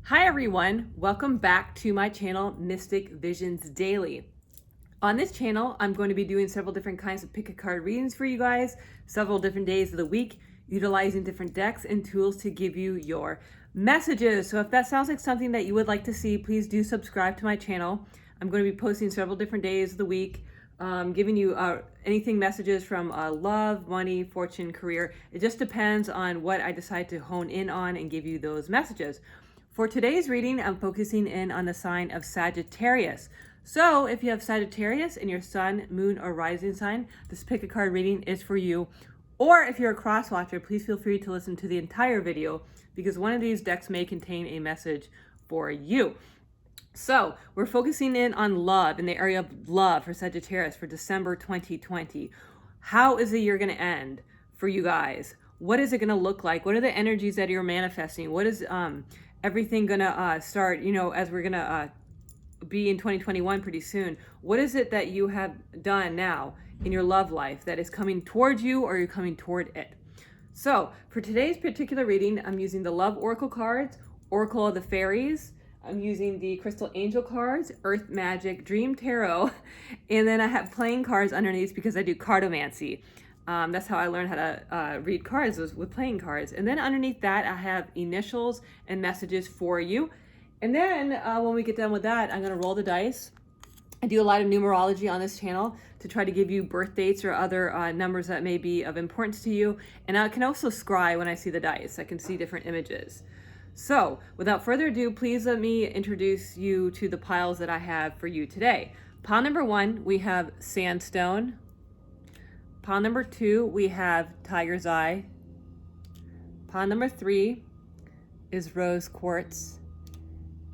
Hi everyone, welcome back to my channel, Mystic Visions Daily. On this channel, I'm going to be doing several different kinds of pick a card readings for you guys, several different days of the week, utilizing different decks and tools to give you your messages. So if that sounds like something that you would like to see, please do subscribe to my channel. I'm going to be posting several different days of the week, giving you anything messages from love, money, fortune, career. It just depends on what I decide to hone in on and give you those messages. For today's reading, I'm focusing in on the sign of Sagittarius. So if you have Sagittarius in your sun, moon, or rising sign, this pick a card reading is for you. Or if you're a cross watcher, please feel free to listen to the entire video because one of these decks may contain a message for you. So we're focusing in on love, in the area of love for Sagittarius for December 2020. How is the year going to end for you guys? What is it going to look like? What are the energies that you're manifesting? What is everything going to start, as we're going to be in 2021 pretty soon? What is it that you have done now in your love life that is coming towards you, or you're coming toward it? So for today's particular reading, I'm using the Love Oracle cards, Oracle of the Fairies. I'm using the Crystal Angel cards, Earth Magic, Dream Tarot, and then I have playing cards underneath because I do cardomancy. That's how I learned how to read cards, was with playing cards. And then underneath that, I have initials and messages for you. And then when we get done with that, I'm going to roll the dice. I do a lot of numerology on this channel to try to give you birth dates or other numbers that may be of importance to you. And I can also scry when I see the dice. I can see different images. So without further ado, please let me introduce you to the piles that I have for you today. Pile number 1, we have Sandstone. Pile number 2, we have Tiger's Eye. Pile number 3 is Rose Quartz.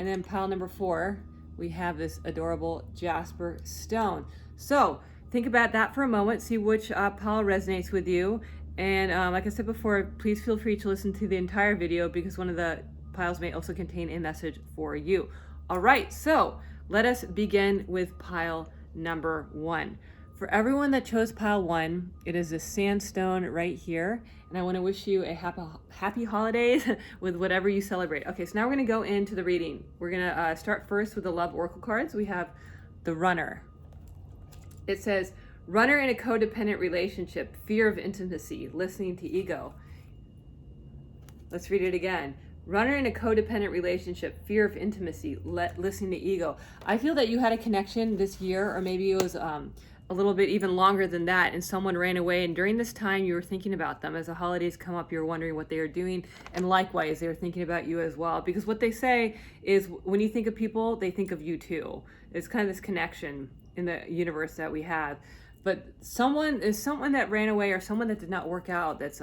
And then pile number 4, we have this adorable Jasper Stone. So think about that for a moment, see which pile resonates with you. And like I said before, please feel free to listen to the entire video because one of the piles may also contain a message for you. All right, so let us begin with pile number 1. For everyone that chose pile 1, it is a sandstone right here. And I want to wish you a happy holidays with whatever you celebrate. Okay, so now we're going to go into the reading. We're going to start first with the Love Oracle cards. We have the Runner. It says, runner in a codependent relationship, fear of intimacy, listening to ego. Let's read it again. Runner in a codependent relationship, fear of intimacy, listening to ego. I feel that you had a connection this year, or maybe it was a little bit even longer than that, and someone ran away, and during this time you were thinking about them. As the holidays come up, you're wondering what they are doing, and likewise, they were thinking about you as well. Because what they say is when you think of people, they think of you too. It's kind of this connection in the universe that we have. But someone that ran away, or someone that did not work out, that's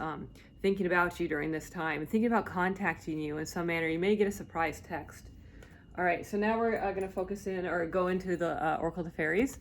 thinking about you during this time and thinking about contacting you in some manner. You may get a surprise text. All right, so now we're going to focus in, or go into the Oracle of the Fairies.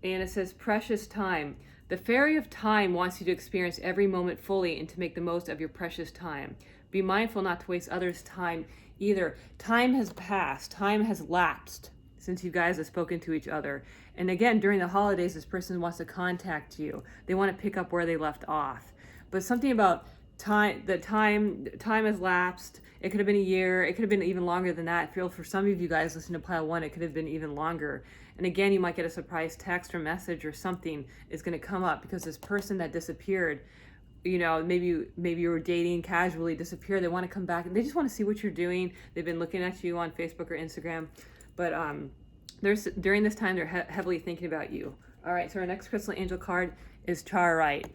And it says, precious time. The fairy of time wants you to experience every moment fully and to make the most of your precious time. Be mindful not to waste others' time either. Time has passed. Time has lapsed since you guys have spoken to each other. And again, during the holidays, this person wants to contact you. They want to pick up where they left off. But something about time has lapsed. It could have been a year. It could have been even longer than that. I feel for some of you guys listening to pile 1, it could have been even longer. And again, you might get a surprise text or message, or something is going to come up because this person that disappeared, maybe you were dating, casually disappeared. They want to come back and they just want to see what you're doing. They've been looking at you on Facebook or Instagram, but during this time, they're heavily thinking about you. All right, so our next crystal angel card is Charite.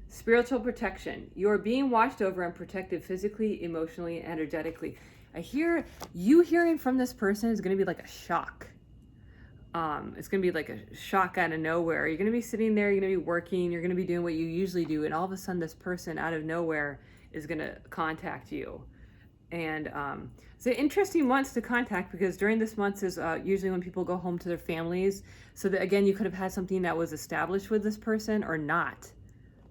Spiritual protection. You are being watched over and protected physically, emotionally, and energetically. I hear you hearing from this person is going to be like a shock. It's going to be like a shock out of nowhere. You're going to be sitting there, you're going to be working, you're going to be doing what you usually do, and all of a sudden this person out of nowhere is going to contact you. And it's an interesting month to contact because during this month is usually when people go home to their families. So that, again, you could have had something that was established with this person or not,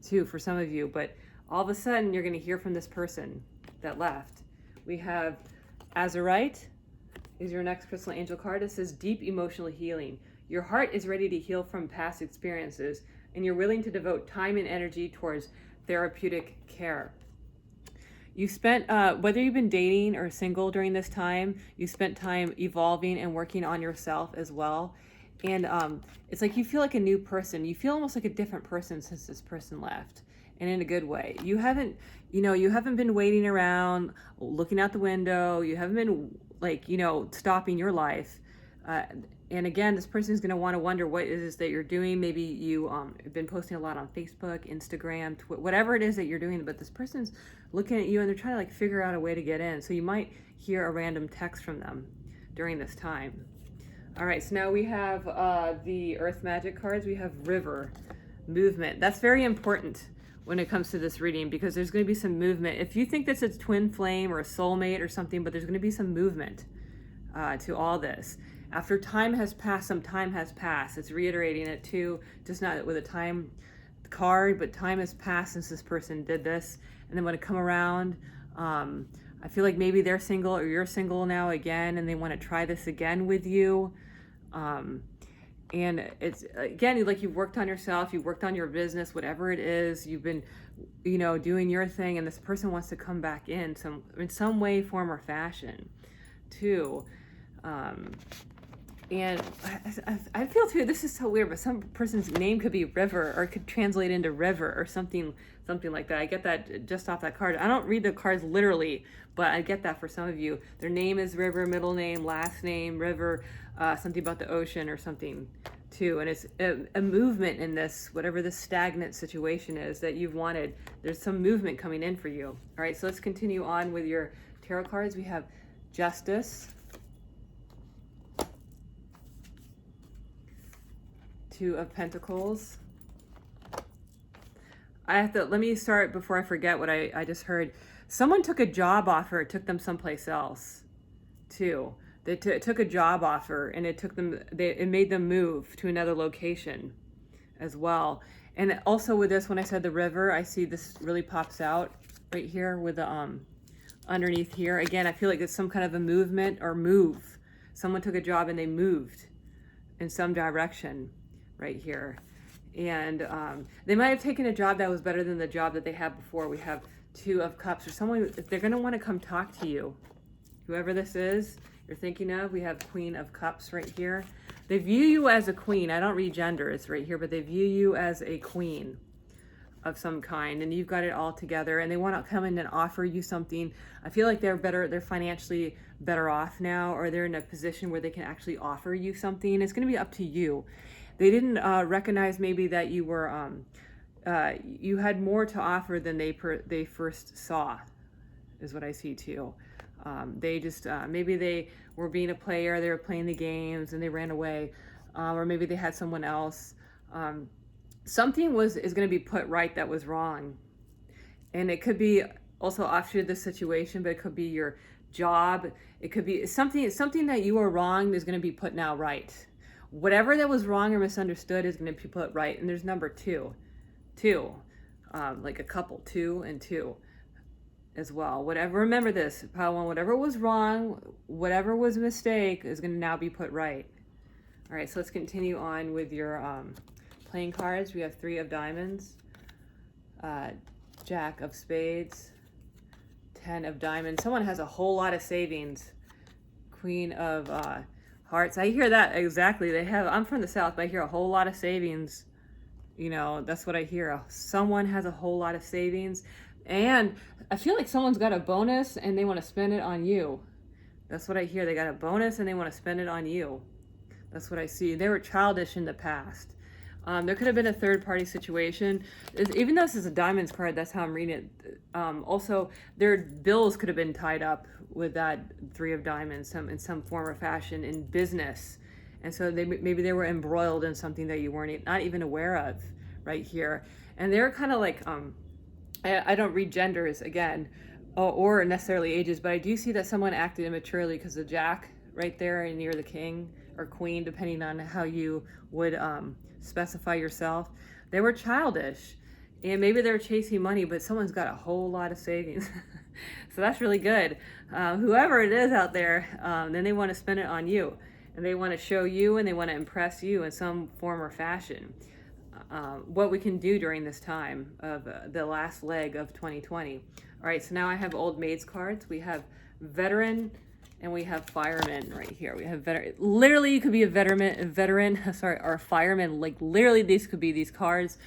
too, for some of you. But all of a sudden, you're going to hear from this person that left. We have Azurite is your next crystal angel card. It says deep emotional healing. Your heart is ready to heal from past experiences, and you're willing to devote time and energy towards therapeutic care. You spent, whether you've been dating or single during this time, you spent time evolving and working on yourself as well. And it's like you feel like a new person. You feel almost like a different person since this person left, and in a good way. You haven't, you haven't been waiting around, looking out the window. You haven't been like, stopping your life. And again, this person is going to want to wonder what it is that you're doing. Maybe you have been posting a lot on Facebook, Instagram, whatever it is that you're doing, but this person's looking at you and they're trying to like figure out a way to get in. So you might hear a random text from them during this time. All right, so now we have the Earth Magic cards. We have River, movement. That's very important when it comes to this reading, because there's going to be some movement. If you think that's a twin flame or a soulmate or something, but there's going to be some movement to all this. After time has passed, some time has passed. It's reiterating it too, just not with a time card, but time has passed since this person did this. And then when it come around, I feel like maybe they're single or you're single now again, and they want to try this again with you. And it's, again, like you've worked on yourself, you've worked on your business, whatever it is, you've been, doing your thing, and this person wants to come back in some way, form, or fashion too. And I feel too, this is so weird, but some person's name could be River, or it could translate into river or something like that. I get that just off that card. I don't read the cards literally, but I get that for some of you. Their name is River, middle name, last name, River, something about the ocean or something too. And it's a movement in this, whatever this stagnant situation is that you've wanted. There's some movement coming in for you. All right, so let's continue on with your tarot cards. We have Justice, Two of Pentacles. Let me start before I forget what I just heard. Someone took a job offer, it took them someplace else too. They took a job offer and it made them move to another location as well. And also with this, when I said the river, I see this really pops out right here with the underneath here. Again, I feel like it's some kind of a movement or move. Someone took a job and they moved in some direction right here. And they might have taken a job that was better than the job that they had before. We have Two of Cups, or someone, if they're going to want to come talk to you, whoever this is you're thinking of. We have Queen of Cups right here. They view you as a queen. I don't read gender, it's right here, but they view you as a queen of some kind, and you've got it all together, and they want to come in and offer you something. I feel like they're financially better off now, or they're in a position where they can actually offer you something. It's going to be up to you. They didn't recognize maybe that you were you had more to offer than they first saw, is what I see too. They just maybe they were being a player, they were playing the games and they ran away, or maybe they had someone else. Something is going to be put right that was wrong, and it could be also offshoot of the situation, but it could be your job. It could be something that you were wrong is going to be put now right. Whatever that was wrong or misunderstood is going to be put right. And there's number two, like a couple, 2 and 2 as well. Whatever, remember this, pile one, whatever was wrong, whatever was a mistake is going to now be put right. All right, so let's continue on with your playing cards. We have 3 of Diamonds, Jack of Spades, 10 of Diamonds. Someone has a whole lot of savings. Queen of Hearts. I hear that exactly. I'm from the South, but I hear a whole lot of savings. That's what I hear. Someone has a whole lot of savings, and I feel like someone's got a bonus and they want to spend it on you. That's what I hear. They got a bonus and they want to spend it on you. That's what I see. They were childish in the past. There could have been a third-party situation. Even though this is a Diamonds card, that's how I'm reading it. Also, their bills could have been tied up with that 3 of Diamonds in some form or fashion in business. And so maybe they were embroiled in something that you weren't not even aware of right here. And they're kind of like, I don't read genders again, or necessarily ages, but I do see that someone acted immaturely because the Jack right there and near the King or Queen, depending on how you would specify yourself. They were childish, and maybe they were chasing money, but someone's got a whole lot of savings. So that's really good. Whoever it is out there, then they want to spend it on you, and they want to show you and they want to impress you in some form or fashion. what we can do during this time of the last leg of 2020. All right, so now I have old maids cards. We have veteran and we have fireman right here. We have veteran. Literally, you could be a veteran, sorry, or a fireman. Like literally, these could be these cards.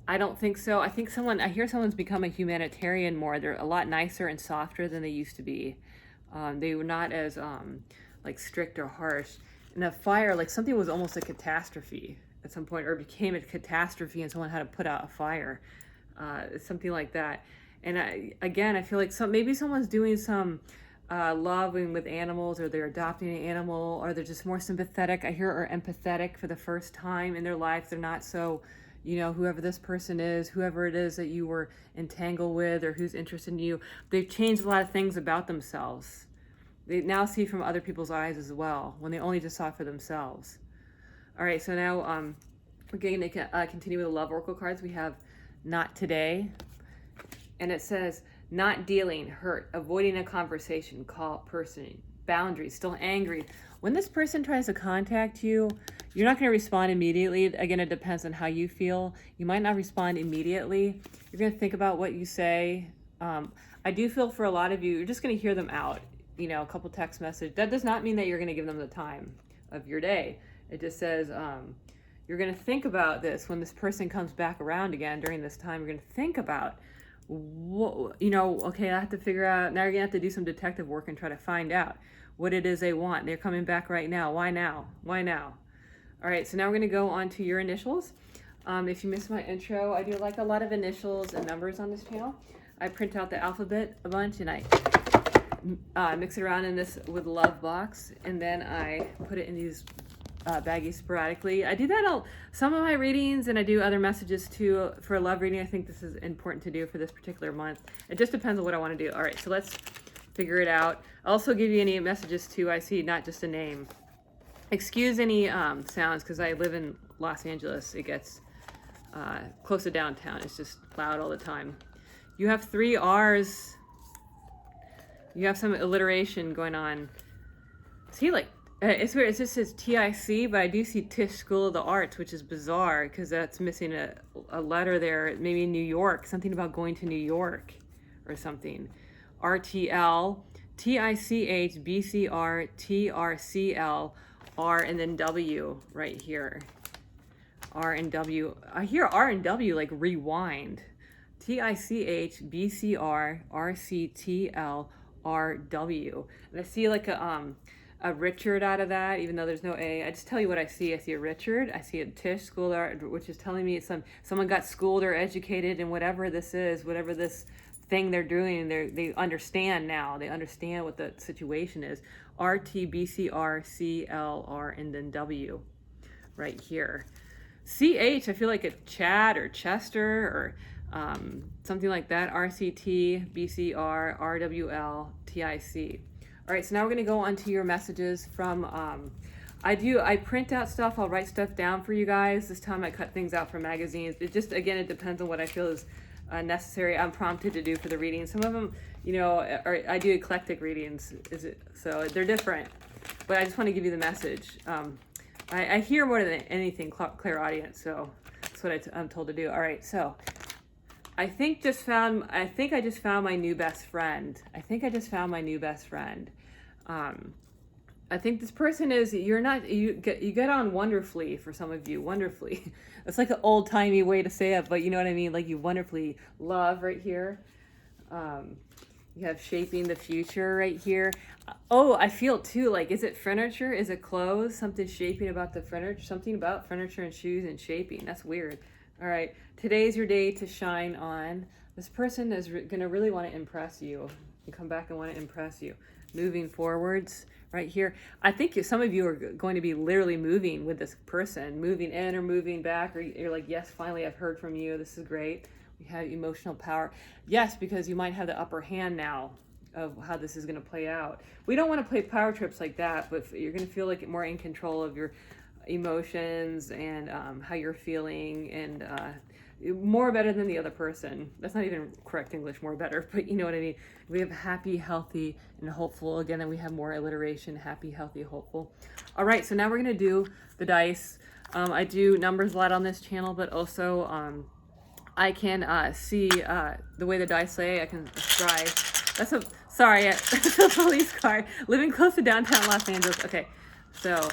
I don't think so. I hear someone's become a humanitarian more. They're a lot nicer and softer than they used to be. They were not as like strict or harsh. And a fire, like something was almost a catastrophe at some point, or became a catastrophe and someone had to put out a fire, something like that. And I feel like maybe someone's doing some loving with animals, or they're adopting an animal, or they're just more sympathetic, I hear, or empathetic for the first time in their life. They're not so, whoever this person is, whoever it is that you were entangled with or who's interested in you, they've changed a lot of things about themselves. They now see from other people's eyes as well, when they only just saw it for themselves. All right, so now we're going to continue with the love oracle cards. We have not today, and it says not dealing, hurt, avoiding a conversation, call person, boundaries, still angry. When this person tries to contact you, you're not going to respond immediately. Again, it depends on how you feel. You might not respond immediately. You're going to think about what you say. I do feel for a lot of you, you're just going to hear them out. A couple text messages. That does not mean that you're going to give them the time of your day. It just says you're going to think about this when this person comes back around again during this time. You're going to think about, okay, I have to figure out, now you're going to have to do some detective work and try to find out what it is they want. They're coming back right now. Why now? Why now? All right, so now we're going to go on to your initials. If you missed my intro, I do like a lot of initials and numbers on this channel. I print out the alphabet a bunch and I mix it around in this with love box, and then I put it in these baggies sporadically. I do that some of my readings, and I do other messages too for a love reading. I think this is important to do for this particular month. It just depends on what I want to do. All right, so let's figure it out. I'll also give you any messages too. I see not just a name. Excuse any sounds because I live in Los Angeles. It gets close to downtown. It's just loud all the time. You have 3 R's. You have some alliteration going on. See, like, it's weird. It just says TIC, but I do see Tisch School of the Arts, which is bizarre because that's missing a letter there. Maybe New York, something about going to New York or something. RTL, TICH, BCR, TRCL, R, and then W right here. R and W. I hear R and W like rewind. TICH, BCR, RCTL, RW. And I see like a Richard out of that, even though there's no A. I just tell you what I see. I see a Richard. I see a Tisch School Art, which is telling me someone got schooled or educated in whatever this is, whatever this thing they're doing. They understand now. They understand what the situation is. RT, BCR, CLR, and then W right here. CH, I feel like it's Chad or Chester or something like that. RCT, BCR, RWL, TIC. All right, so now we're going to go on to your messages from, I print out stuff. I'll write stuff down for you guys. This time I cut things out from magazines. It just, again, it depends on what I feel is necessary. I'm prompted to do for the reading. Some of them, I do eclectic readings, so they're different. But I just want to give you the message. I hear more than anything clairaudience, so that's what I'm told to do. All right, so I think I just found my new best friend. I think this person is, you get on wonderfully for some of you, wonderfully. It's like an old timey way to say it, but you know what I mean? Like you wonderfully love right here. You have shaping the future right here. Oh, I feel too, like, is it furniture? Is it clothes? Something shaping about the furniture, something about furniture and shoes and shaping. That's weird. All right, today's your day to shine on. This person is going to really want to impress you and come back and want to impress you. Moving forwards right here. I think some of you are going to be literally moving with this person, moving in or moving back, or you're like, yes, finally I've heard from you. This is great. We have emotional power. Yes, because you might have the upper hand now of how this is going to play out. We don't want to play power trips like that, but you're going to feel like more in control of your emotions and how you're feeling, and more better than the other person. That's not even correct English, more better, but you know what I mean. We have happy, healthy, and hopeful. Again, then we have more alliteration, happy, healthy, hopeful. All right, so now we're going to do the dice. I do numbers a lot on this channel, but also I can see the way the dice lay. I can scry. That's a, sorry, that's a police car. Living close to downtown Los Angeles. Okay, so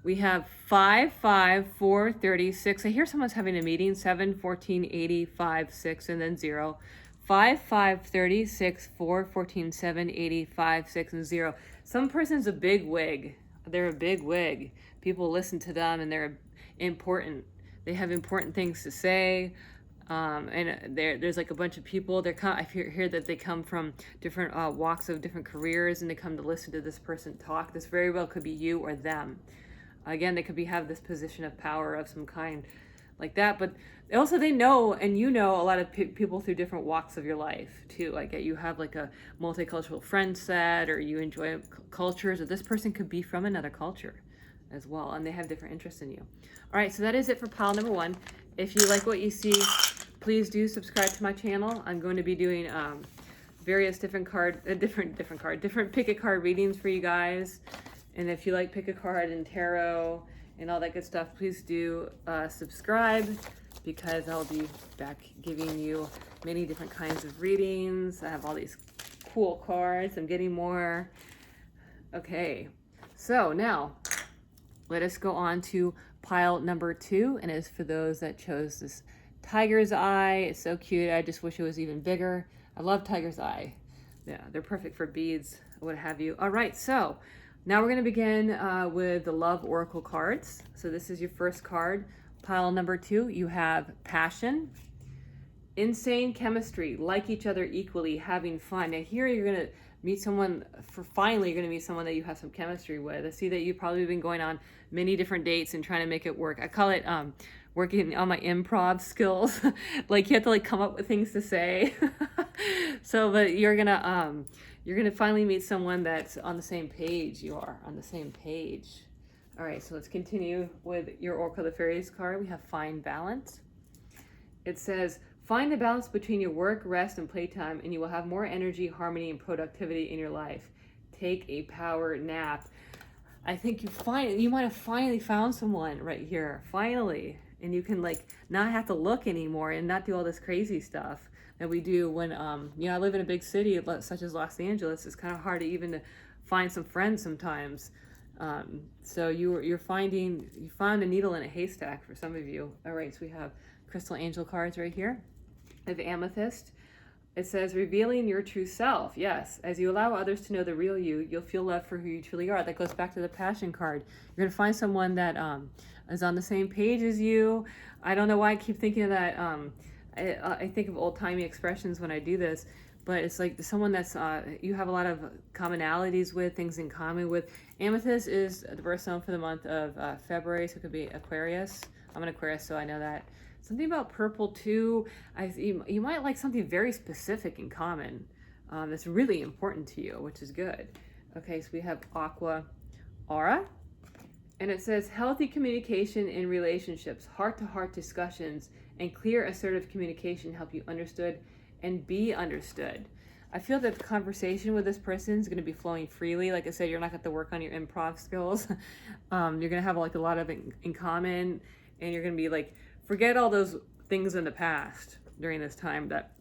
we have 5, 5, 4, 36. I hear someone's having a meeting. 7, 14, 80, 5, 6, and then 0. 5, 5, 36, 4, 14, 7, 80, 5, 6, and 0. Some person's a big wig. They're a big wig. People listen to them and they're important. They have important things to say. And there's like a bunch of people. I hear that they come from different walks of different careers, and they come to listen to this person talk. This very well could be you or them. Again, they could have this position of power of some kind like that, but also they know, and you know, a lot of people through different walks of your life too. Like you have like a multicultural friend set, or you enjoy cultures, or this person could be from another culture as well, and they have different interests in you. All right, so that is it for pile number 1. If you like what you see, please do subscribe to my channel. I'm going to be doing various different pick a card readings for you guys. And if you like pick a card and tarot and all that good stuff, please do subscribe, because I'll be back giving you many different kinds of readings. I have all these cool cards. I'm getting more. Okay, so now let us go on to pile number 2, and it's for those that chose this tiger's eye. It's so cute. I just wish it was even bigger. I love tiger's eye. Yeah, they're perfect for beads, what have you. All right, so now we're going to begin with the love oracle cards. So this is your first card. Pile number 2, you have passion, insane chemistry, like each other equally, having fun. Now here you're going to meet someone, finally you're going to meet someone that you have some chemistry with. I see that you've probably been going on many different dates and trying to make it work. I call it working on my improv skills. Like you have to like come up with things to say. So, but you're gonna finally meet someone that's on the same page. You are on the same page. All right, so let's continue with your Oracle of the Fairies card. We have find balance. It says, find the balance between your work, rest, and playtime, and you will have more energy, harmony, and productivity in your life. Take a power nap. I think you might have finally found someone right here, finally. And you can like not have to look anymore and not do all this crazy stuff that we do when, I live in a big city such as Los Angeles. It's kind of hard to even find some friends sometimes. So you found a needle in a haystack for some of you. All right, so we have crystal angel cards right here. I have amethyst. It says, revealing your true self. Yes, as you allow others to know the real you, you'll feel love for who you truly are. That goes back to the passion card. You're going to find someone that is on the same page as you. I don't know why I keep thinking of that. I think of old-timey expressions when I do this, but it's like someone that's you have a lot of commonalities with, things in common with. Amethyst is the birthstone for the month of February, so it could be Aquarius. I'm an Aquarius, so I know that. Something about purple too. You might like something very specific in common that's really important to you, which is good. Okay, so we have aqua aura, and it says healthy communication in relationships, heart-to-heart discussions, and clear assertive communication help you understood and be understood. I feel that the conversation with this person is going to be flowing freely. Like I said, you're not going to have to work on your improv skills. You're going to have like a lot of in common, and you're going to be like, forget all those things in the past during this time, that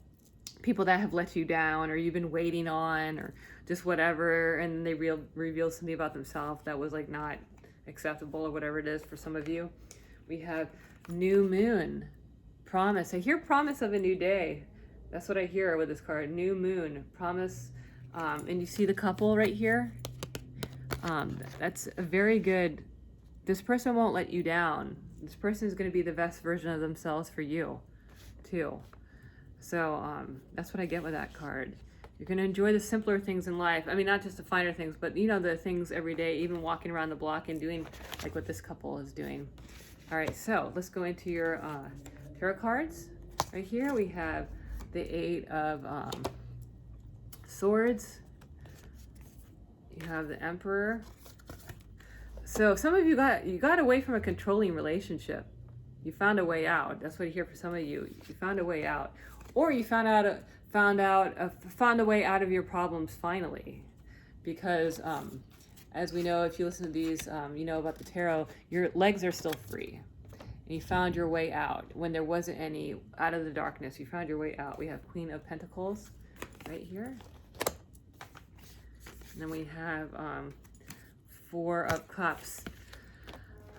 people that have let you down or you've been waiting on or just whatever, and they reveal something about themselves that was like not acceptable or whatever it is for some of you. We have new moon, promise. I hear promise of a new day. That's what I hear with this card, new moon, promise. And you see the couple right here? That's a very good, this person won't let you down. This person is going to be the best version of themselves for you, too. So that's what I get with that card. You're going to enjoy the simpler things in life. I mean, not just the finer things, but the things every day, even walking around the block and doing like what this couple is doing. All right, so let's go into your tarot cards. Right here we have the 8 of Swords. You have the Emperor. So some of you got away from a controlling relationship. You found a way out. That's what I hear for some of you. You found a way out, or you found a way out of your problems finally, because as we know, if you listen to these, you know about the tarot, your legs are still free. and you found your way out when there wasn't any. Out of the darkness, you found your way out. We have Queen of Pentacles right here. And then we have Four of Cups.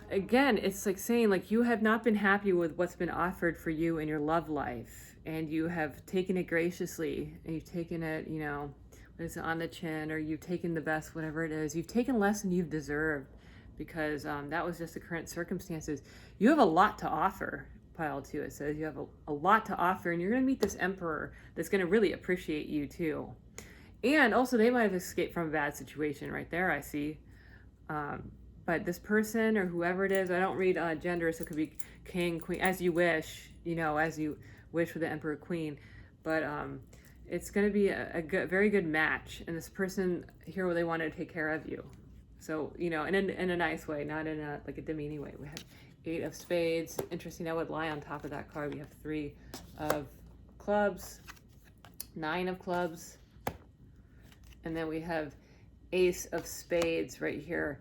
Again, it's like saying, like, you have not been happy with what's been offered for you in your love life, and you have taken it graciously, and you've taken it, you know, it's on the chin, or you've taken the best, whatever it is. You've taken less than you've deserved, because that was just the current circumstances. You have a lot to offer. Pile 2, it says you have a lot to offer, and you're going to meet this emperor that's going to really appreciate you too. And also, they might have escaped from a bad situation right there, I see. But this person or whoever it is, I don't read gender, so it could be king, queen, as you wish, you know, as you wish for the emperor, queen. But it's going to be a very good match. And this person here, they want to take care of you. So, you know, in a nice way, not in a like a demeaning way. We have 8 of Spades. Interesting, that would lie on top of that card. We have 3 of Clubs, 9 of Clubs, and then we have Ace of Spades right here.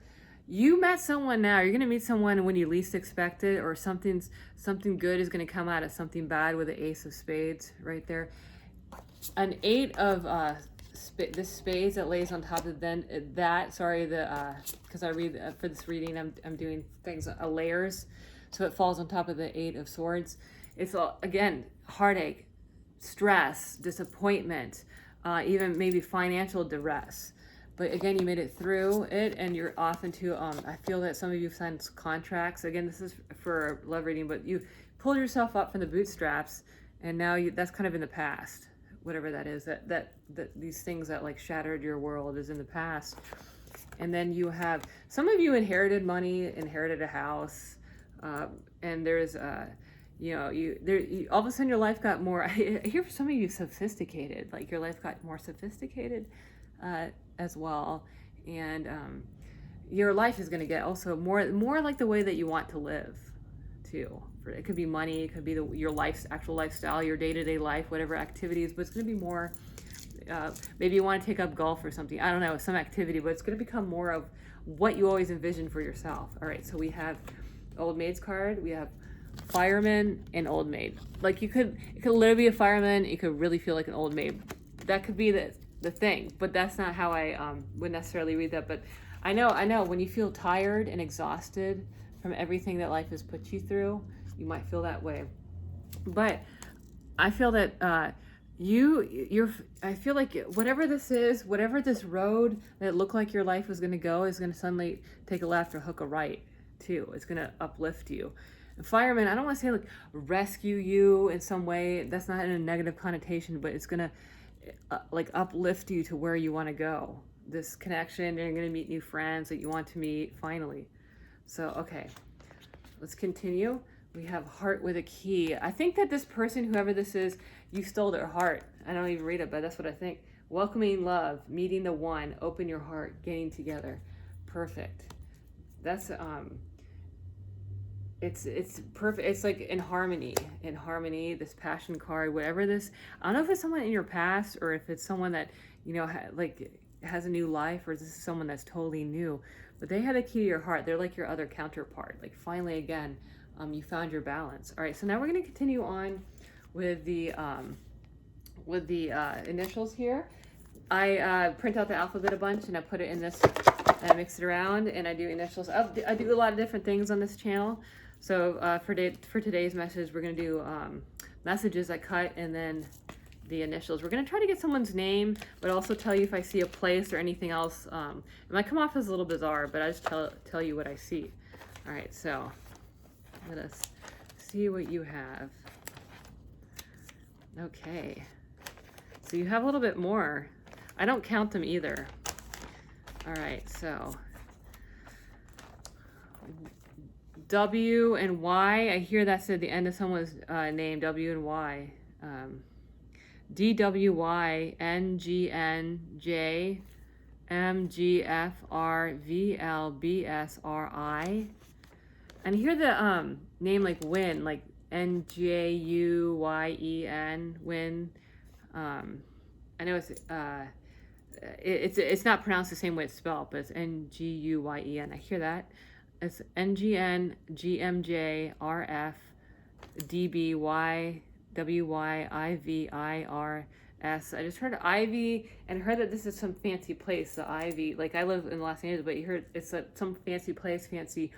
You met someone now. You're going to meet someone when you least expect it, or something good is going to come out of something bad with the Ace of Spades right there. An 8 of this spades that lays on top of because I read for this reading, I'm doing things layers, so it falls on top of the 8 of Swords. It's all, again, heartache, stress, disappointment, even maybe financial duress. But again, you made it through it, and you're off into, I feel that some of you have signed contracts. Again, this is for love reading, but you pulled yourself up from the bootstraps, and now that's kind of in the past. Whatever that is, that these things that like shattered your world is in the past. And then you have, some of you inherited money, inherited a house, and there's, you know, all of a sudden your life got more, I hear for some of you sophisticated, like your life got more sophisticated as well. And your life is going to get also more like the way that you want to live too. It could be money, it could be your actual lifestyle, your day-to-day life, whatever activities, but it's going to be more, maybe you want to take up golf or something, I don't know, some activity, but it's going to become more of what you always envisioned for yourself. All right, so we have Old Maid's card, we have Fireman and Old Maid. Like it could literally be a fireman, you could really feel like an old maid. That could be the thing, but that's not how I would necessarily read that. But I know when you feel tired and exhausted from everything that life has put you through, you might feel that way. But I feel that I feel like whatever this is, whatever this road that looked like your life was going to go is going to suddenly take a left or hook a right too. It's going to uplift you. And fireman, I don't want to say like rescue you in some way. That's not in a negative connotation, but it's going to like uplift you to where you want to go. This connection, you're going to meet new friends that you want to meet finally. So, okay, let's continue. We have Heart with a Key. I think that this person, whoever this is, you stole their heart. I don't even read it, but that's what I think. Welcoming love, meeting the one, open your heart, getting together. Perfect. That's it's perfect. It's like in harmony, this passion card, whatever this, I don't know if it's someone in your past or if it's someone that, you know, has a new life, or this is someone that's totally new, but they had a key to your heart. They're like your other counterpart. Like finally, again, you found your balance. All right, so now we're going to continue on with the initials here. I print out the alphabet a bunch and I put it in this, and I mix it around, and I do initials. I do a lot of different things on this channel. So for today's message, we're going to do messages I cut, and then the initials. We're going to try to get someone's name, but also tell you if I see a place or anything else. It might come off as a little bizarre, but I just tell you what I see. All right, so let us see what you have. Okay, so you have a little bit more. I don't count them either. All right, so W and Y. I hear that's at the end of someone's name, W and Y. DWY, NGNJ, MGFR, VLBSRI. And hear the name like Win, like NJUYEN, Win. I know it's not pronounced the same way it's spelled, but it's NGUYEN. I hear that. It's NGN, GMJ, RF, DB, YWYIVIRS. I just heard Ivy and heard that this is some fancy place, the Ivy. Like I live in Los Angeles, but you heard it's some fancy place, fancy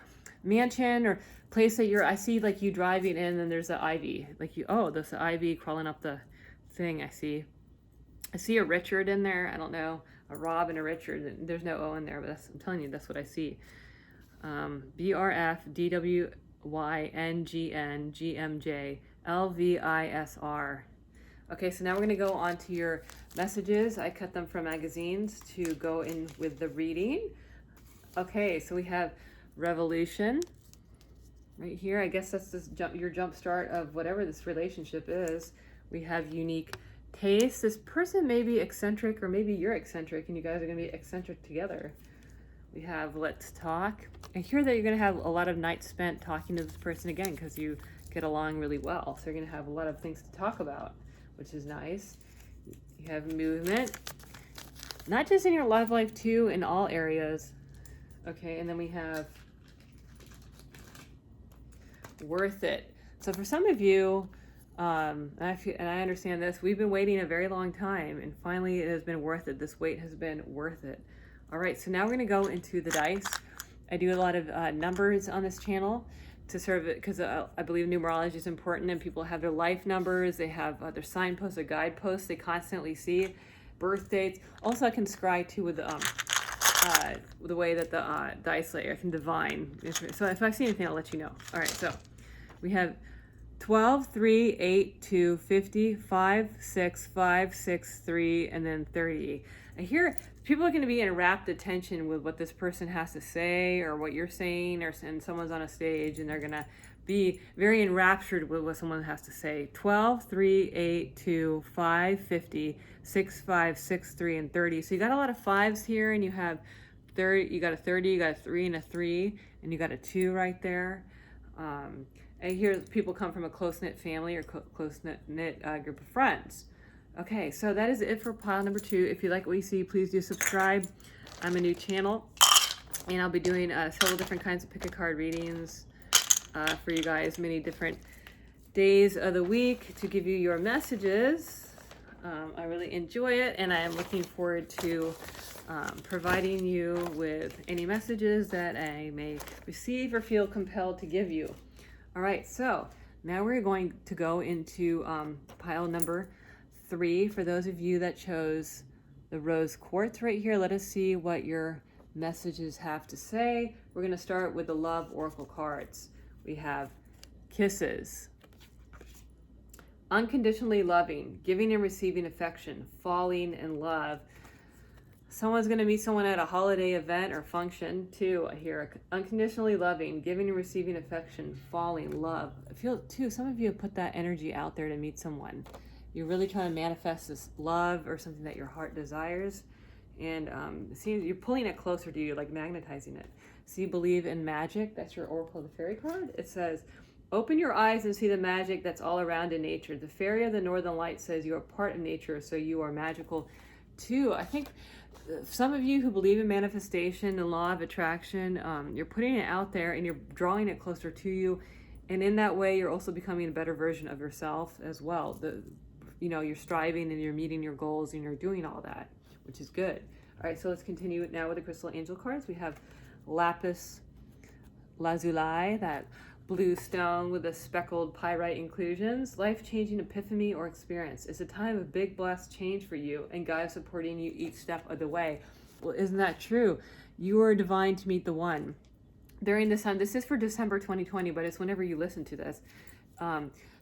mansion or place that I see like you driving in and there's the Ivy. Like there's the Ivy crawling up the thing. I see a Richard in there. I don't know, a Rob and a Richard. There's no O in there, but I'm telling you, that's what I see. BRF, DWYNGN, GMJ, LVISR. Okay, so now we're going to go on to your messages. I cut them from magazines to go in with the reading. Okay, so we have Revolution right here. I guess that's your jump start of whatever this relationship is. We have Unique Taste. This person may be eccentric, or maybe you're eccentric and you guys are going to be eccentric together. We have Let's Talk. I hear that you're going to have a lot of nights spent talking to this person again because you get along really well. So you're going to have a lot of things to talk about, which is nice. You have Movement. Not just in your love life too, in all areas. Okay, and then we have Worth It. So for some of you, and I understand this, we've been waiting a very long time and finally it has been worth it. This wait has been worth it. All right, so now we're going to go into the dice. I do a lot of numbers on this channel to serve it because I believe numerology is important and people have their life numbers, they have their signposts or guideposts they constantly see, birth dates. Also, I can scry too with the way that the dice layer can divine. So if I see anything, I'll let you know. All right, so we have 12, 3, 8, 2, 50, 5, 6, 5, 6, 3, and then 30. I hear people are going to be in rapt attention with what this person has to say or what you're saying, and someone's on a stage and they're going to be very enraptured with what someone has to say. 12, 3, 8, 2, 5, 50, 6, 5, 6, 3, and 30. So you got a lot of fives here, and you have 30, you got a 30, you got a 3 and a 3, and you got a 2 right there. I hear people come from a close-knit family or close-knit group of friends. Okay, so that is it for pile number 2. If you like what you see, please do subscribe. I'm a new channel, and I'll be doing several different kinds of pick-a-card readings for you guys, many different days of the week to give you your messages. I really enjoy it, and I am looking forward to providing you with any messages that I may receive or feel compelled to give you. All right, so now we're going to go into pile number 3. For those of you that chose the rose quartz right here, let us see what your messages have to say. We're going to start with the love oracle cards. We have Kisses, unconditionally loving, giving and receiving affection, falling in love. Someone's going to meet someone at a holiday event or function too. I hear unconditionally loving, giving and receiving affection, falling, love. I feel too, some of you have put that energy out there to meet someone. You're really trying to manifest this love or something that your heart desires. And it seems you're pulling it closer to you, like magnetizing it. So you believe in magic. That's your Oracle of the Fairy card. It says, open your eyes and see the magic that's all around in nature. The Fairy of the Northern Light says you are part of nature, so you are magical too. I think some of you who believe in manifestation and law of attraction, you're putting it out there and you're drawing it closer to you. And in that way, you're also becoming a better version of yourself as well. You're striving and you're meeting your goals and you're doing all that, which is good. All right, so let's continue now with the crystal angel cards. We have Lapis Lazuli, that blue stone with the speckled pyrite inclusions. Life-changing epiphany or experience. It's a time of big blessed change for you, and God is supporting you each step of the way. Well, isn't that true? You are divine to meet the one. During this time, this is for December 2020, but it's whenever you listen to this.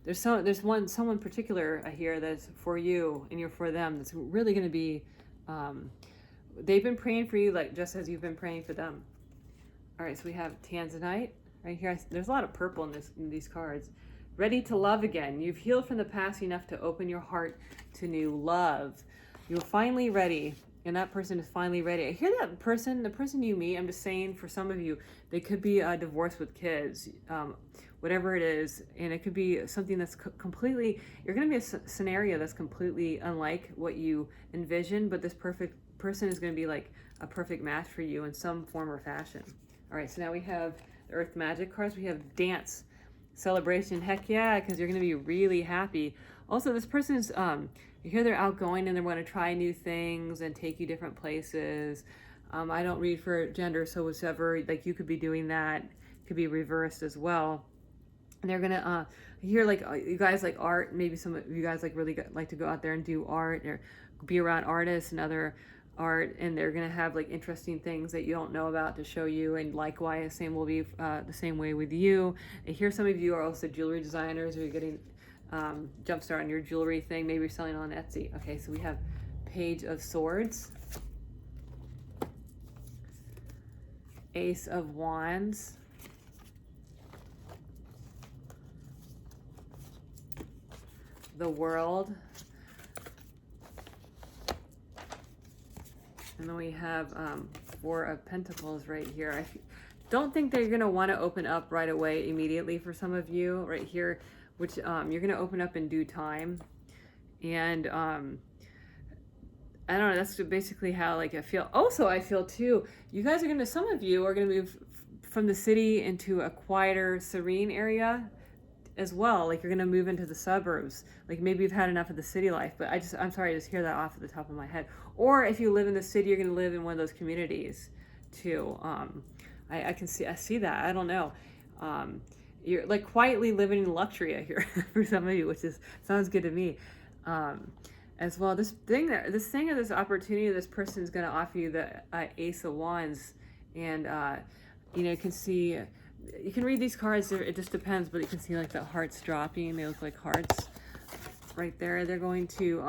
There's someone particular here that's for you and you're for them. That's really going to be. They've been praying for you, like just as you've been praying for them. All right, so we have Tanzanite right here. There's a lot of purple in these cards. Ready to love again. You've healed from the past enough to open your heart to new love. You're finally ready, and that person is finally ready. I hear that person, the person you meet. I'm just saying, for some of you, they could be divorced with kids. Whatever it is, and it could be something that's completely, you're going to be a scenario that's completely unlike what you envisioned, but this perfect person is going to be like a perfect match for you in some form or fashion. All right, so now we have the Earth Magic cards. We have Dance, Celebration. Heck yeah, because you're going to be really happy. Also, this person's, you hear they're outgoing and they want to try new things and take you different places. I don't read for gender, so whichever, like you could be doing that. Could be reversed as well. And they're gonna hear like you guys like art. Maybe some of you guys like really like to go out there and do art or be around artists and other art, and they're gonna have like interesting things that you don't know about to show you. And likewise, same will be the same way with you. I hear some of you are also jewelry designers, or you're getting jumpstart on your jewelry thing. Maybe you're selling on Etsy. Okay, so we have Page of Swords, Ace of Wands, the World, and then we have Four of Pentacles right here. I don't think that you're going to want to open up right away immediately for some of you right here, which you're going to open up in due time. And I don't know, that's basically how like I feel. Also, I feel too, you guys are going to, some of you are going to move from the city into a quieter, serene area as well. Like you're going to move into the suburbs. Like maybe you've had enough of the city life, but I'm sorry, I just hear that off at the top of my head. Or if you live in the city, you're going to live in one of those communities too. I see that. I don't know. You're like quietly living in luxury, I hear, for some of you, which sounds good to me. As well, this opportunity, this person is going to offer you the Ace of Wands, and you know, you can read these cards. It just depends, but you can see like the hearts dropping. They look like hearts right there. They're going to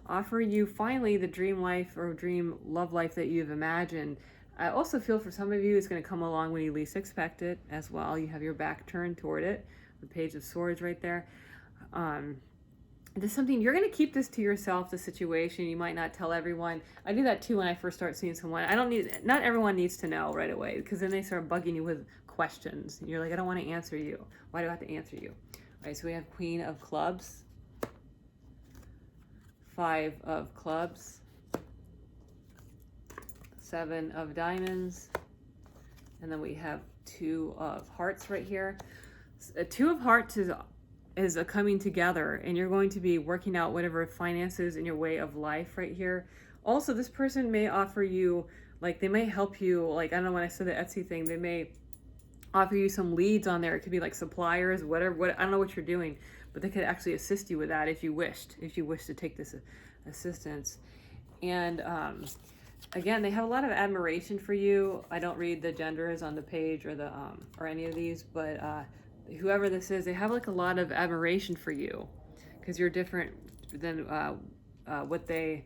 offer you finally the dream life or dream love life that you've imagined. I also feel for some of you, it's going to come along when you least expect it as well. You have your back turned toward it. The Page of Swords right there. There's something, you're going to keep this to yourself, the situation. You might not tell everyone. I do that too when I first start seeing someone. Not everyone needs to know right away, because then they start bugging you with questions. And you're like, I don't want to answer you. Why do I have to answer you? All right, so we have Queen of Clubs, Five of Clubs, Seven of Diamonds, and then we have Two of Hearts right here. Two of Hearts is a coming together, and you're going to be working out whatever finances in your way of life right here. Also, this person may offer you, like they may help you, like I don't know, when I said the Etsy thing, they may offer you some leads on there. It could be like suppliers, whatever, I don't know what you're doing, but they could actually assist you with that if you wish to take this assistance. And again, they have a lot of admiration for you. I don't read the genders on the page or the or any of these, but whoever this is, they have like a lot of admiration for you because you're different than what they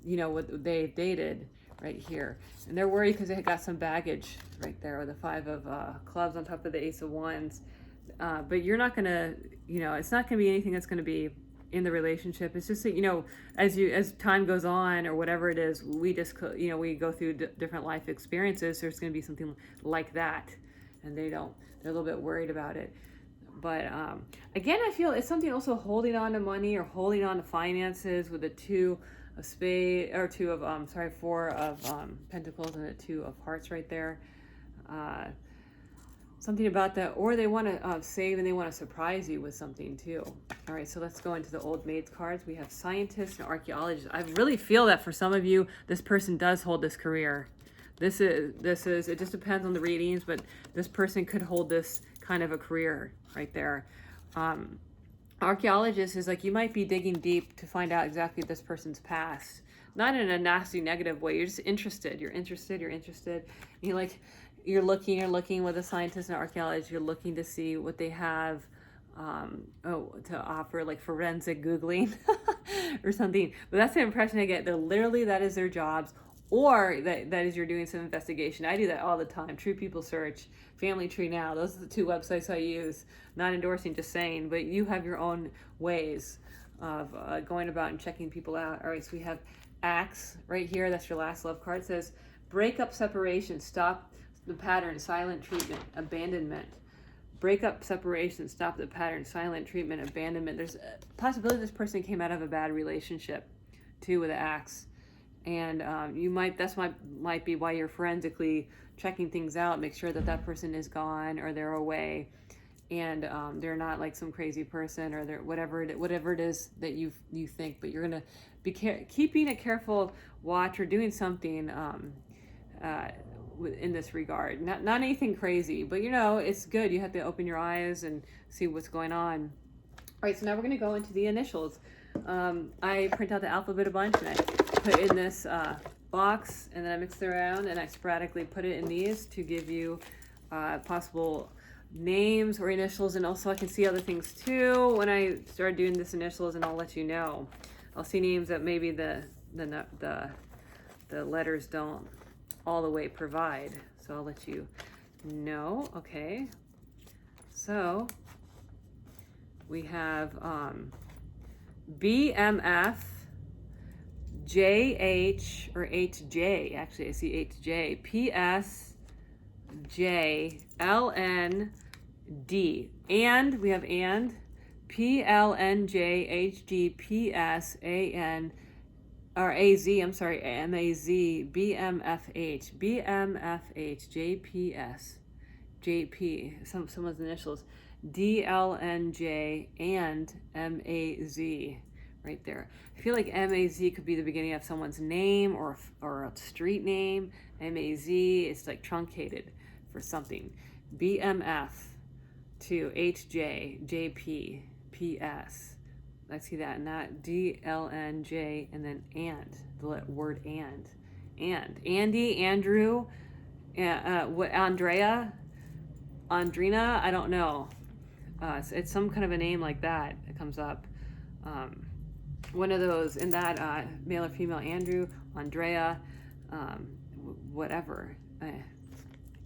dated right here. And they're worried because they got some baggage right there with the Five of Clubs on top of the Ace of Wands. But you're not gonna, it's not gonna be anything that's gonna be in the relationship. It's just that, as time goes on or whatever it is, we just, we go through different life experiences. There's gonna be something like that, and they're a little bit worried about it. But again, I feel it's something also holding on to money or holding on to finances with a Two of Spades, or Four of Pentacles and a Two of Hearts right there. Something about that, or they want to save and they want to surprise you with something too. All right, so let's go into the Old Maids cards. We have Scientist and Archaeologist. I really feel that for some of you, this person does hold this career. This is, it just depends on the readings, but this person could hold this kind of a career right there. Archaeologist is like, you might be digging deep to find out exactly this person's past. Not in a nasty, negative way. You're just interested. You're interested. You're looking with a scientist and archaeologist. You're looking to see what they have to offer, like forensic Googling or something. But that's the impression I get. That is their jobs. Or that is you're doing some investigation. I do that all the time. True People Search, Family Tree Now. Those are the two websites I use. Not endorsing, just saying. But you have your own ways of going about and checking people out. All right, so we have Axe right here. That's your last love card. It says, break up, separation, stop the pattern, silent treatment, abandonment. Break up, separation, stop the pattern, silent treatment, abandonment. There's a possibility this person came out of a bad relationship, too, with an Axe. And might be why you're forensically checking things out, make sure that that person is gone or they're away, and they're not like some crazy person, or they're whatever it is that you think. But you're gonna be keeping a careful watch, or doing something in this regard. Not anything crazy, but it's good. You have to open your eyes and see what's going on. All right, so now we're gonna go into the initials. I print out the alphabet a bunch, and I put in this box, and then I mix it around, and I sporadically put it in these to give you possible names or initials, and also I can see other things too when I start doing this initials, and I'll let you know. I'll see names that maybe the letters don't all the way provide, so I'll let you know. Okay, so we have BMF, JH, or HJ, actually I see HJ, PS, J, LN, D, and we have and, PLNJ, HG, PS, AN, or AZ, I'm sorry, MAZ, BMFH, BMFH, JPS, JP, someone's initials, DLNJ, and MAZ, right there. I feel like MAZ could be the beginning of someone's name or a street name. MAZ is like truncated for something. BMF to HJ, JP, PS. I see that, and that DLNJ, and then the word and. Andy, Andrew, Andrea, Andrina, I don't know. It's some kind of a name like that. It comes up. One of those in that male or female, Andrew, Andrea, whatever.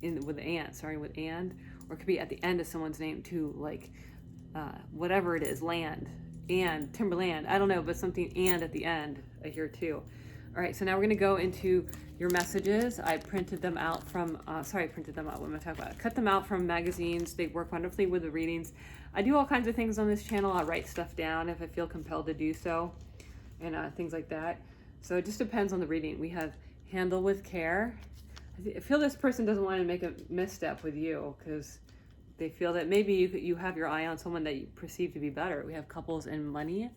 With and, or it could be at the end of someone's name too, like whatever it is, land, and Timberland. I don't know, but something and at the end I hear too. All right, so now we're going to go into your messages. I printed them out from, what am I talking about? Cut them out from magazines. They work wonderfully with the readings. I do all kinds of things on this channel. I write stuff down if I feel compelled to do so, and things like that. So it just depends on the reading. We have handle with care. I feel this person doesn't want to make a misstep with you, because they feel that maybe you have your eye on someone that you perceive to be better. We have couples and money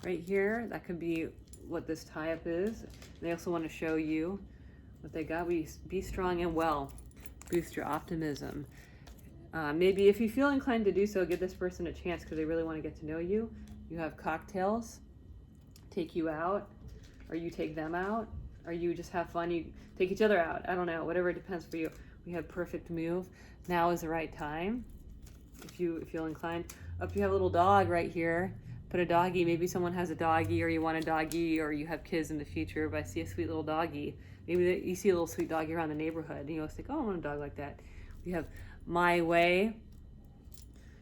right here. That could be what this tie-up is. They also want to show you what they got. Be strong and well. Boost your optimism. Maybe if you feel inclined to do so, give this person a chance because they really want to get to know you. You have cocktails, take you out, or you take them out, or you just have fun, you take each other out. I don't know, whatever it depends for you. We have perfect move. Now is the right time if you feel inclined. Up, you have a little dog right here. Put a doggy. Maybe someone has a doggy, or you want a doggy, or you have kids in the future, but I see a sweet little doggy. Maybe you see a little sweet doggy around the neighborhood, and you always think, oh, I want a dog like that. We have my way.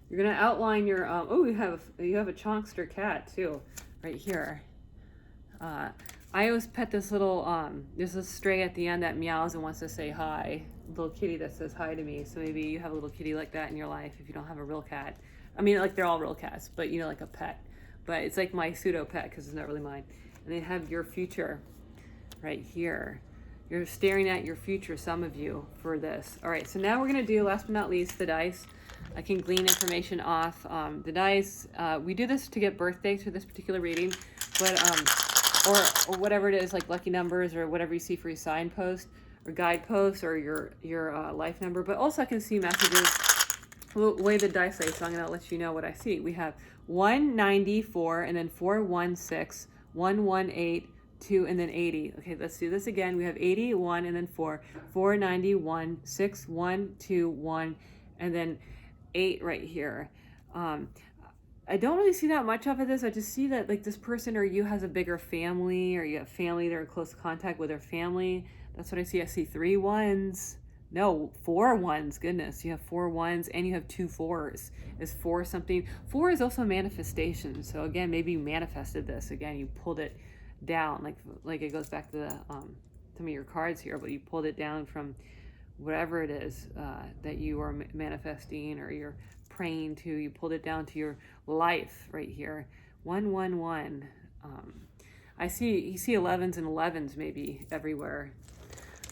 You're gonna outline your you have a chonkster cat too, right here. I always pet this little there's a stray at the end that meows and wants to say hi. A little kitty that says hi to me. So maybe you have a little kitty like that in your life if you don't have a real cat. I mean, like, they're all real cats, but like a pet. But it's like my pseudo pet because it's not really mine. And they have your future right here. You're staring at your future, some of you, for this. All right, so now we're gonna do, last but not least, the dice. I can glean information off the dice. We do this to get birthdays for this particular reading, but or whatever it is, like lucky numbers or whatever you see for your signpost or guidepost or your life number. But also I can see messages the way the dice lay, so I'm gonna let you know what I see. We have 194 and then 416, 118, 2 and then 80. Okay, let's do this again. We have 81 and then 4, 491, 6, 1, 2, 1, and then 8 right here. I don't really see that much of this. I just see that like this person or you has a bigger family, or you have family, they're in close contact with their family. That's what I see. I see 3 1s. No, 4 1s. Goodness, you have 4 1s and you have 2 4s. Is 4 something? 4 is also manifestation. So again, maybe you manifested this. Again, you pulled it down, like it goes back to the some of your cards here, but you pulled it down from whatever it is that you are manifesting or you're praying to. You pulled it down to your life right here. 111. I see 11s and 11s maybe everywhere.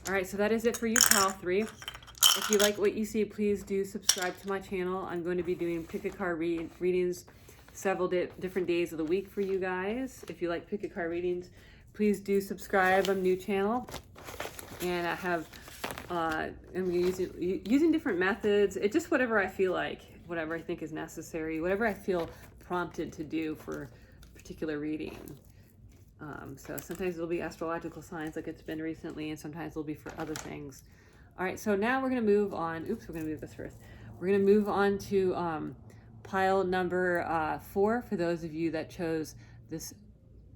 All right, so that is it for you, pile 3. If you like what you see, please do subscribe to my channel. I'm going to be doing pick a card readings several different days of the week for you guys. If you like pick a card readings, please do subscribe. I'm new channel, and I have I'm using different methods. It's just whatever I feel like, whatever I think is necessary, whatever I feel prompted to do for a particular reading. So sometimes it'll be astrological signs like it's been recently, and sometimes it'll be for other things. All right, so now we're going to move on. Oops, we're going to move this first. We're going to move on to pile number 4 for those of you that chose this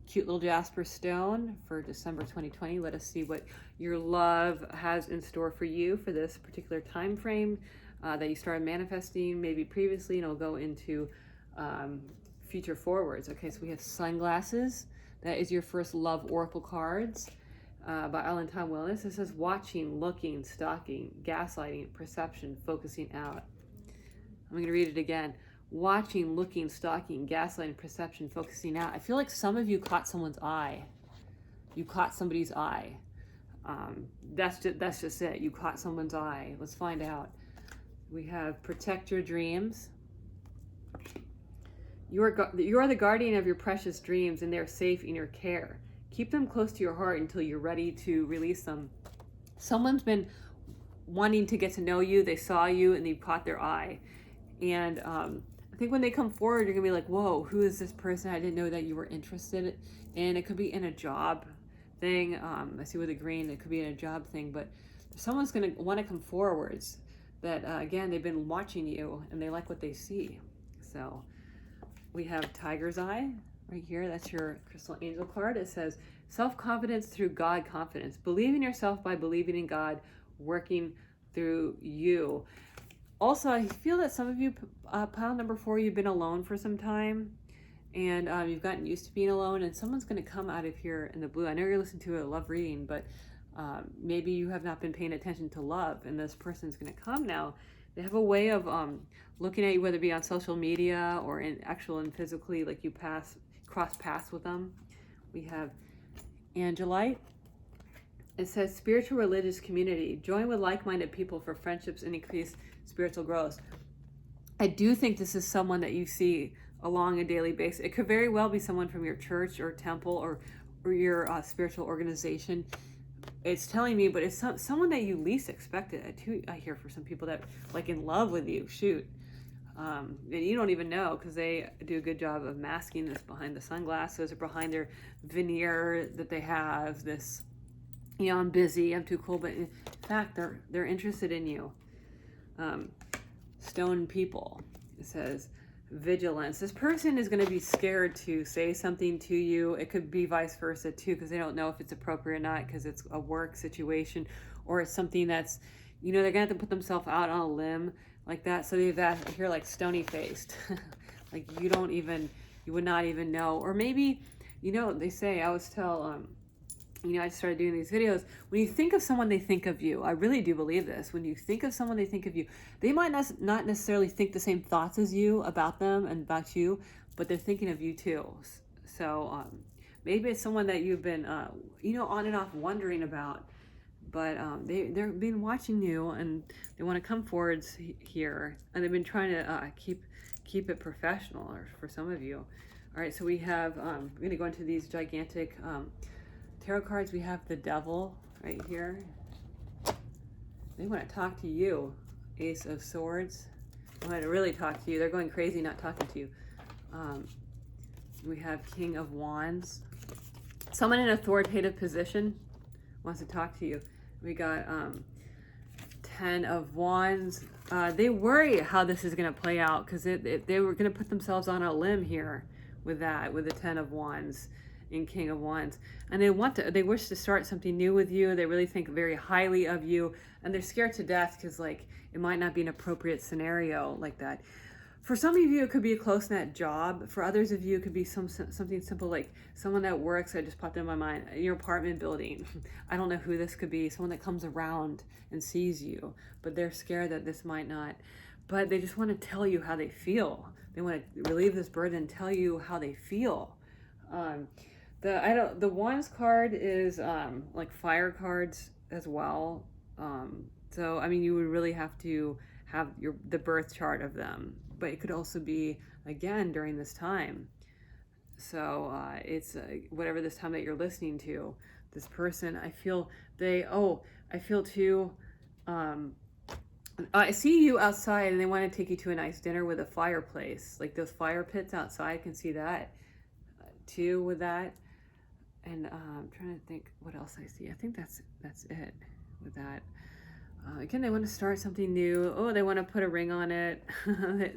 cute little jasper stone for December 2020. Let us see what your love has in store for you for this particular time frame that you started manifesting maybe previously, and it'll go into future forwards. Okay, so we have sunglasses. That is your first love oracle cards by Untitled Wellness. It says watching, looking, stalking, gaslighting, perception, focusing out. I'm going to read it again. Watching, looking, stalking, gaslighting, perception, focusing out. I feel like some of you caught someone's eye. You caught somebody's eye. That's just it. You caught someone's eye. Let's find out. We have protect your dreams. You are the guardian of your precious dreams, and they're safe in your care. Keep them close to your heart until you're ready to release them. Someone's been wanting to get to know you. They saw you and you've caught their eye. And I think when they come forward, you're going to be like, whoa, who is this person? I didn't know that you were interested. And it could be in a job thing. I see with the green, it could be in a job thing. But someone's going to want to come forwards that, again, they've been watching you and they like what they see. So we have Tiger's Eye right here. That's your crystal angel card. It says self-confidence through God confidence. Believe in yourself by believing in God working through you. Also, I feel that some of you, pile number 4, you've been alone for some time, and you've gotten used to being alone, and someone's going to come out of here in the blue. I know you're listening to a love reading, but maybe you have not been paying attention to love, and this person's going to come now. They have a way of looking at you, whether it be on social media or in actual and physically, like you cross paths with them. We have Angelite. It says spiritual religious community. Join with like-minded people for friendships and increase spiritual growth. I do think this is someone that you see along a daily basis. It could very well be someone from your church or temple or your spiritual organization. It's telling me, but it's someone that you least expected. I hear for some people that like in love with you, shoot. And you don't even know because they do a good job of masking this behind the sunglasses or behind their veneer that they have this, I'm busy, I'm too cool, but in fact, they're interested in you. Stone people, it says vigilance. This person is going to be scared to say something to you. It could be vice versa too, because they don't know if it's appropriate or not, because it's a work situation or it's something that's, they're going to have to put themselves out on a limb like that. So they've asked, here, like stony faced, like you would not even know. Or maybe, they say, I always tell, I started doing these videos. When you think of someone, they think of you. I really do believe this. When you think of someone, they think of you. They might not necessarily think the same thoughts as you about them and about you, but they're thinking of you too. So maybe it's someone that you've been, on and off wondering about, but they've been watching you and they want to come forwards here, and they've been trying to keep it professional, or for some of you. All right, so we have, we're going to go into these gigantic tarot cards. We have the Devil right here. They want to talk to you. Ace of Swords. They want to really talk to you. They're going crazy not talking to you. We have King of Wands. Someone in an authoritative position wants to talk to you. We got 10 of Wands. They worry how this is going to play out, because they were going to put themselves on a limb here with the 10 of Wands in King of Wands, and they wish to start something new with you. They really think very highly of you, and they're scared to death because it might not be an appropriate scenario like that. For some of you, it could be a close-knit job. For others of you, it could be something simple like someone that works, I just popped in my mind, in your apartment building. I don't know who this could be. Someone that comes around and sees you, but they're scared that this might not. But they just want to tell you how they feel. They want to relieve this burden and tell you how they feel. The Wands card is like fire cards as well. So I mean, you would really have to have the birth chart of them, but it could also be again during this time. So it's whatever this time that you're listening to. This person, I feel I feel too. I see you outside, and they want to take you to a nice dinner with a fireplace, like those fire pits outside. I can see that too with that. And I'm trying to think what else I see. I think that's it with that. Again, they want to start something new. Oh, they want to put a ring on it.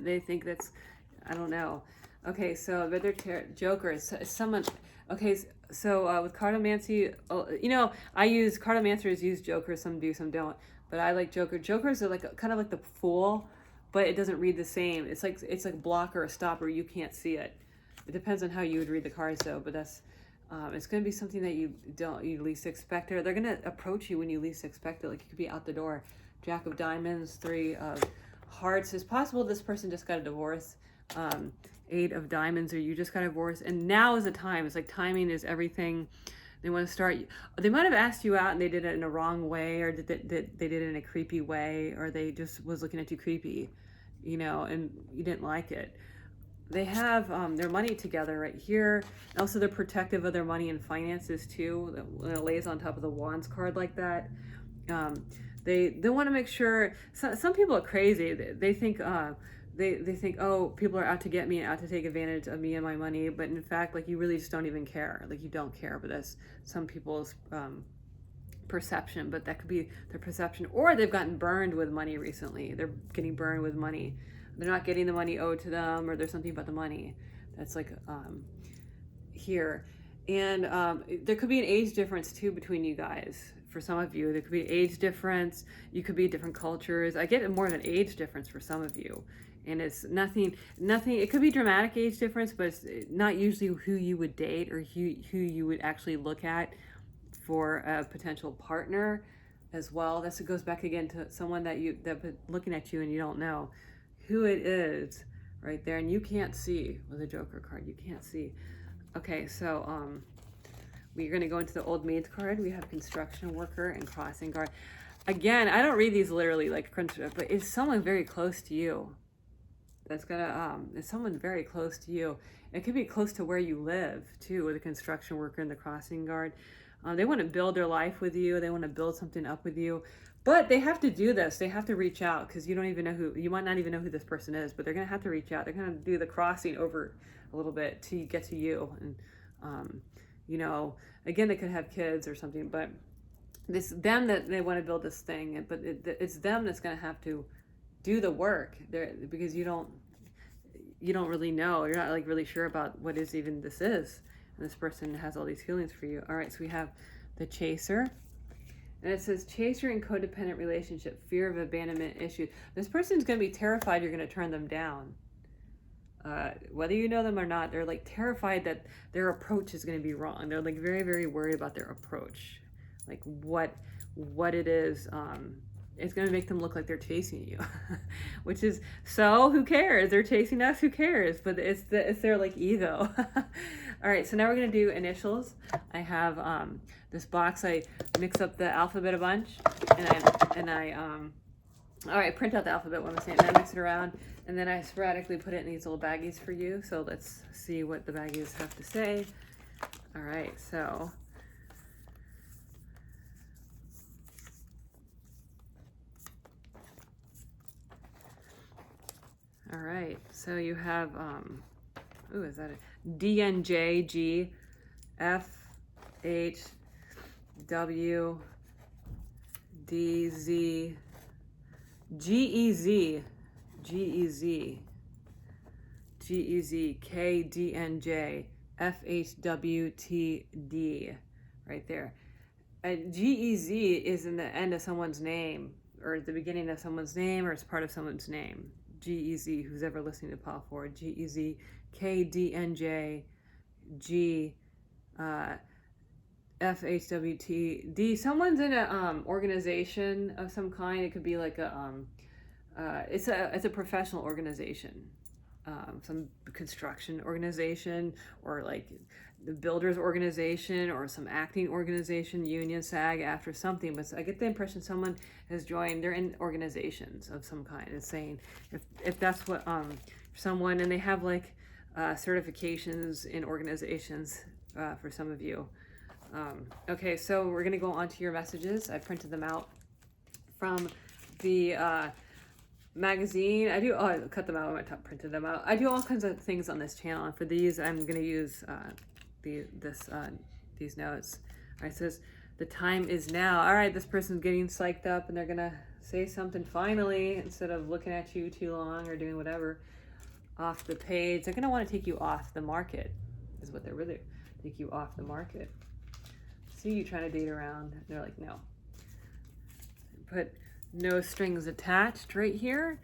They think that's, I don't know. Okay, so but they're jokers. Someone. Okay, so with cartomancy, I use cartomancers use jokers. Some do, some don't. But I like joker. Jokers are like kind of like the fool, but it doesn't read the same. It's like block or a stopper. You can't see it. It depends on how you would read the cards, though. But that's. It's going to be something that you least expect, or they're going to approach you when you least expect it. Like you could be out the door. Jack of Diamonds, 3 of Hearts. It's possible this person just got a divorce. 8 of Diamonds, or you just got a divorce, and now is the time. It's like timing is everything. They want to start. They might have asked you out and they did it in a wrong way, or they did it in a creepy way, or they just was looking at you creepy, and you didn't like it. They have their money together right here. Also, they're protective of their money and finances too. When it lays on top of the Wands card like that, they want to make sure. Some people are crazy. They think they think, oh, people are out to get me and out to take advantage of me and my money. But in fact, like you really just don't even care. Like you don't care. But that's some people's perception. But that could be their perception, or they've gotten burned with money recently. They're getting burned with money. They're not getting the money owed to them, or there's something about the money that's like here. And there could be an age difference too between you guys. For some of you, there could be an age difference. You could be different cultures. I get more of an age difference for some of you. And it's nothing, it could be dramatic age difference, but it's not usually who you would date or who you would actually look at for a potential partner as well. It goes back again to someone that looking at you and you don't know who it is right there, and you can't see with a Joker card. You can't see. Okay, so we're going to go into the Old Maid's card. We have construction worker and crossing guard. Again, I don't read these literally like but it's someone very close to you. That's gonna it's someone very close to you. It could be close to where you live too, with the construction worker and the crossing guard. They want to build their life with you. They want to build something up with you. But they have to do this. They have to reach out, because you don't even know you might not even know who this person is, but they're going to have to reach out. They're going to do the crossing over a little bit to get to you. And, again, they could have kids or something, but it's them that they want to build this thing. But it's them that's going to have to do the work because you don't really know. You're not like really sure about what is even this is. And this person has all these feelings for you. All right, so we have the Chaser. And it says, chaser in codependent relationship, fear of abandonment issues. This person's going to be terrified you're going to turn them down. Whether you know them or not, they're like terrified that their approach is going to be wrong. They're like very, very worried about their approach. Like what it is. It's going to make them look like they're chasing you, which is, so who cares? They're chasing us, who cares? But it's their like ego. All right, so now we're going to do initials. I have this box. I mix up the alphabet a bunch, and I print out the alphabet when I'm saying, and I mix it around, and then I sporadically put it in these little baggies for you. So let's see what the baggies have to say. All right, so all right, so you have is that a DNJ, G, F, H, W, D, Z, G, E, Z, G, E, Z, G, E, Z, K, D, N, J, F, H, W, T, D, right there. G, E, Z is in the end of someone's name, or at the beginning of someone's name, or it's part of someone's name. G-E-Z, who's ever listening to Paul Ford, G-E-Z, K-D-N-J, G, F-H-W-T-D. Someone's in a organization of some kind. It could be like it's a professional organization, some construction organization, or like the builders organization or some acting organization, union, SAG, after something. But I get the impression someone has joined, they're in organizations of some kind. It's saying if that's what someone, and they have like certifications in organizations for some of you. Okay, so we're gonna go on to your messages. I printed them out from the magazine. I cut them out. I printed them out. I do all kinds of things on this channel, and for these, I'm gonna use these notes. All right, it says the time is now. All right, this person's getting psyched up, and they're gonna say something finally instead of looking at you too long or doing whatever. Off the page, they're gonna want to take you off the market. Is what they're really take you off the market. See you trying to date around. They're like, no. Put no strings attached right here.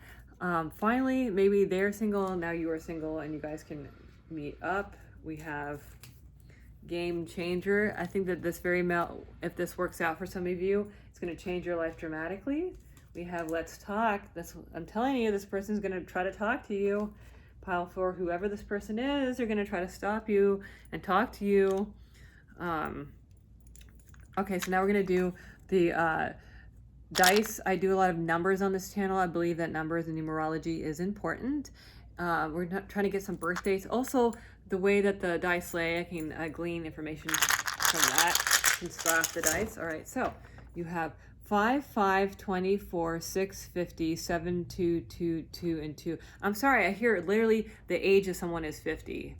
Finally, maybe they're single, now you are single, and you guys can meet up. We have game changer. I think that this if this works out for some of you, it's going to change your life dramatically. We have let's talk. I'm telling you, this person's going to try to talk to you. Pile 4, whoever this person is, they're going to try to stop you and talk to you. Okay, so now we're going to do the dice. I do a lot of numbers on this channel. I believe that numbers and numerology is important. We're not trying to get some birth dates. Also, the way that the dice lay, I can glean information from that. I can slap the dice. All right, so you have 5, 5, 24, 6, 50, 7, 2, 2, 2, and 2. I'm sorry, I hear literally the age of someone is 50.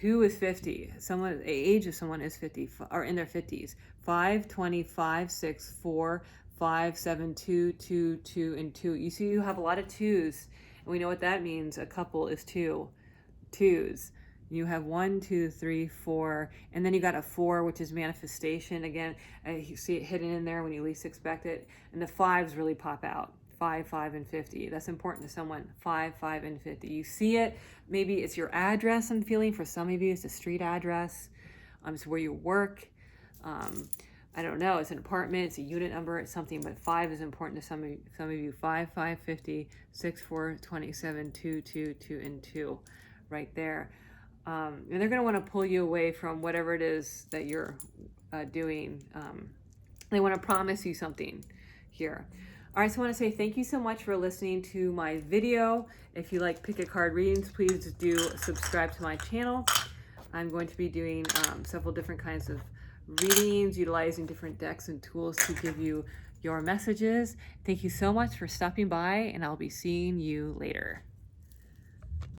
Who is 50? The age of someone is 50, or in their 50s. 5, 25, 6, 4, 5, 7, 2, 2, 2, and 2. You see, you have a lot of 2s, and we know what that means. A couple is 2 2s. You have 1, 2, 3, 4, and then you got a 4, which is manifestation. Again, you see it hidden in there when you least expect it, and the 5s really pop out. 5, 5, and 50. That's important to someone. 5, 5, and 50. You see it. Maybe it's your address. I'm feeling for some of you, it's a street address. It's where you work. I don't know. It's an apartment. It's a unit number. It's something. But 5 is important to some of you. 5, 5, 50, 6, 4, 27, 2, 2, 2, and 2, right there. And they're going to want to pull you away from whatever it is that you're doing. They want to promise you something here. All right, so I want to say thank you so much for listening to my video. If you like pick a card readings, please do subscribe to my channel. I'm going to be doing several different kinds of readings, utilizing different decks and tools to give you your messages. Thank you so much for stopping by, and I'll be seeing you later.